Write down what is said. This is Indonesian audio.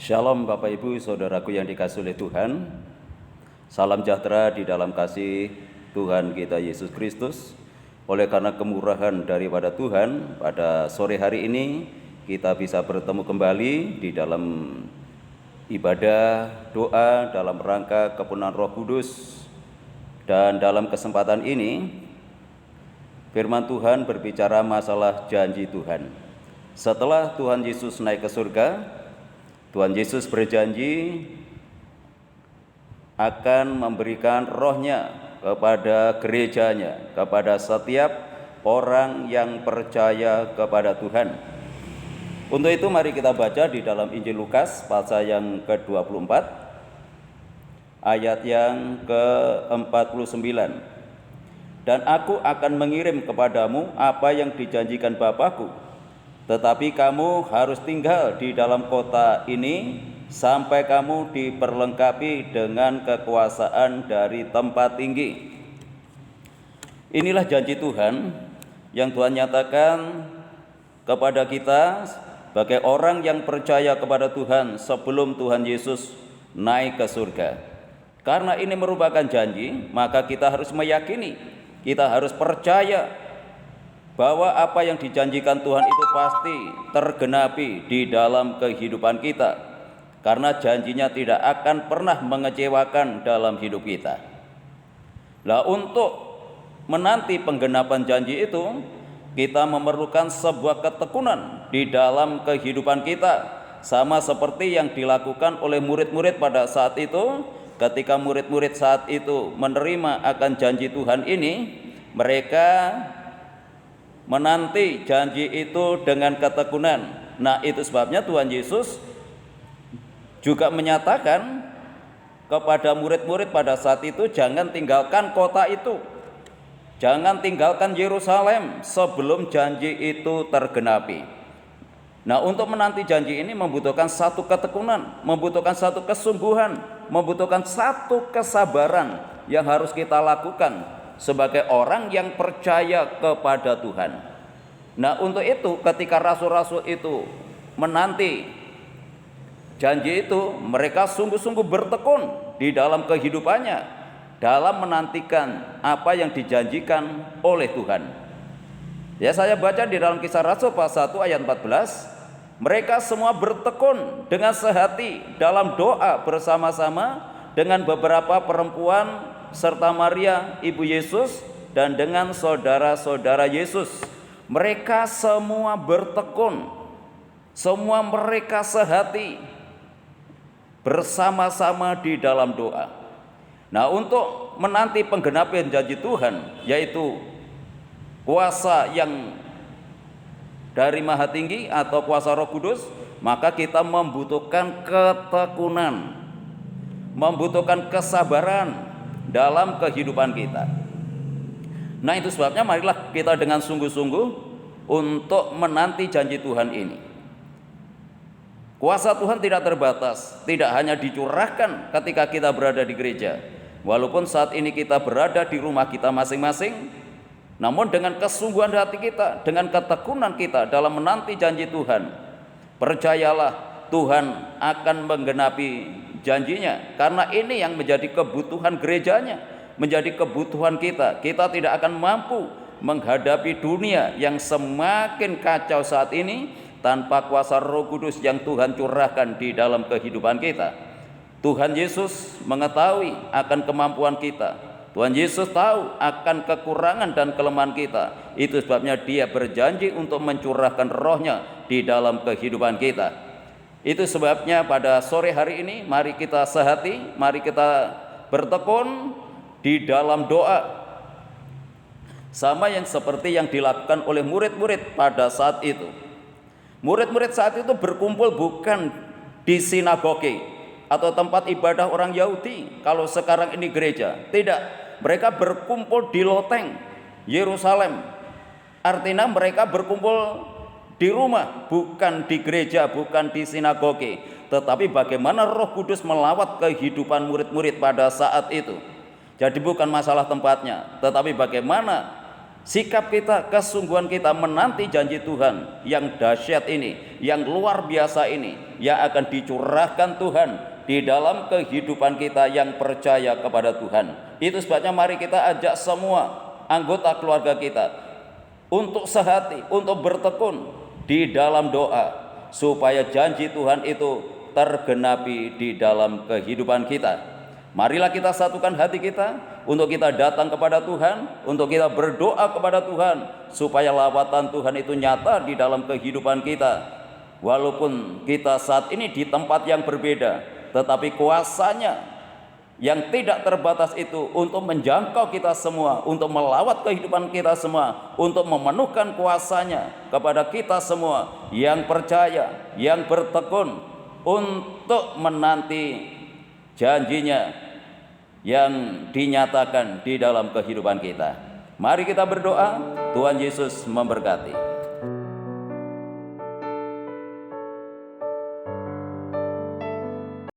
Shalom Bapak Ibu Saudaraku yang dikasihi oleh Tuhan. Salam sejahtera di dalam kasih Tuhan kita Yesus Kristus. Oleh karena kemurahan daripada Tuhan, pada sore hari ini kita bisa bertemu kembali di dalam ibadah doa dalam rangka kepenuhan Roh Kudus. Dan dalam kesempatan ini firman Tuhan berbicara masalah janji Tuhan. Setelah Tuhan Yesus naik ke surga, Tuhan Yesus berjanji akan memberikan rohnya kepada gerejanya, kepada setiap orang yang percaya kepada Tuhan. Untuk itu mari kita baca di dalam Injil Lukas pasal yang ke-24 ayat yang ke-49. Dan aku akan mengirim kepadamu apa yang dijanjikan Bapakku, tetapi kamu harus tinggal di dalam kota ini sampai kamu diperlengkapi dengan kekuasaan dari tempat tinggi. Inilah janji Tuhan yang Tuhan nyatakan kepada kita sebagai orang yang percaya kepada Tuhan sebelum Tuhan Yesus naik ke surga. Karena ini merupakan janji, maka kita harus meyakini, kita harus percaya bahwa apa yang dijanjikan Tuhan itu pasti tergenapi di dalam kehidupan kita, karena janjinya tidak akan pernah mengecewakan dalam hidup kita. Nah, untuk menanti penggenapan janji itu, kita memerlukan sebuah ketekunan di dalam kehidupan kita, sama seperti yang dilakukan oleh murid-murid pada saat itu. Ketika murid-murid saat itu menerima akan janji Tuhan ini, mereka menanti janji itu dengan ketekunan. Nah, itu sebabnya Tuhan Yesus juga menyatakan kepada murid-murid pada saat itu, jangan tinggalkan kota itu, jangan tinggalkan Yerusalem sebelum janji itu tergenapi. Nah, untuk menanti janji ini membutuhkan satu ketekunan, membutuhkan satu kesungguhan, membutuhkan satu kesabaran yang harus kita lakukan sebagai orang yang percaya kepada Tuhan. Nah, untuk itu ketika rasul-rasul itu menanti janji itu, mereka sungguh-sungguh bertekun di dalam kehidupannya dalam menantikan apa yang dijanjikan oleh Tuhan. Ya, saya baca di dalam Kisah Rasul pasal 1 ayat 14, mereka semua bertekun dengan sehati dalam doa bersama-sama dengan beberapa perempuan serta Maria ibu Yesus dan dengan saudara-saudara Yesus. Mereka semua bertekun, semua mereka sehati bersama-sama di dalam doa. Nah, untuk menanti penggenapan janji Tuhan, yaitu kuasa yang dari Maha Tinggi atau kuasa Roh Kudus, maka kita membutuhkan ketekunan, membutuhkan kesabaran dalam kehidupan kita. Nah, itu sebabnya marilah kita dengan sungguh-sungguh untuk menanti janji Tuhan ini. Kuasa Tuhan tidak terbatas, tidak hanya dicurahkan ketika kita berada di gereja. Walaupun saat ini kita berada di rumah kita masing-masing, namun dengan kesungguhan hati kita, dengan ketekunan kita dalam menanti janji Tuhan, percayalah Tuhan akan menggenapi janjinya, karena ini yang menjadi kebutuhan gerejanya, menjadi kebutuhan kita. Kita tidak akan mampu menghadapi dunia yang semakin kacau saat ini tanpa kuasa Roh Kudus yang Tuhan curahkan di dalam kehidupan kita. Tuhan Yesus mengetahui akan kemampuan kita, Tuhan Yesus tahu akan kekurangan dan kelemahan kita. Itu sebabnya Dia berjanji untuk mencurahkan rohnya di dalam kehidupan kita. Itu sebabnya pada sore hari ini mari kita sehati, mari kita bertekun di dalam doa, sama yang seperti yang dilakukan oleh murid-murid pada saat itu. Murid-murid saat itu berkumpul bukan di sinagoge atau tempat ibadah orang Yahudi, kalau sekarang ini gereja. Tidak, mereka berkumpul di loteng Yerusalem. Artinya mereka berkumpul di rumah, bukan di gereja, bukan di sinagoge. Tetapi bagaimana Roh Kudus melawat kehidupan murid-murid pada saat itu. Jadi bukan masalah tempatnya, tetapi bagaimana sikap kita, kesungguhan kita menanti janji Tuhan yang dahsyat ini, yang luar biasa ini, yang akan dicurahkan Tuhan di dalam kehidupan kita yang percaya kepada Tuhan. Itu sebabnya mari kita ajak semua anggota keluarga kita untuk sehati, untuk bertekun di dalam doa, supaya janji Tuhan itu tergenapi di dalam kehidupan kita. Marilah kita satukan hati kita untuk kita datang kepada Tuhan, untuk kita berdoa kepada Tuhan, supaya lawatan Tuhan itu nyata di dalam kehidupan kita. Walaupun kita saat ini di tempat yang berbeda, tetapi kuasanya yang tidak terbatas itu untuk menjangkau kita semua, untuk melawat kehidupan kita semua, untuk memenuhkan kuasanya kepada kita semua yang percaya, yang bertekun untuk menanti janjinya yang dinyatakan di dalam kehidupan kita. Mari kita berdoa. Tuhan Yesus memberkati.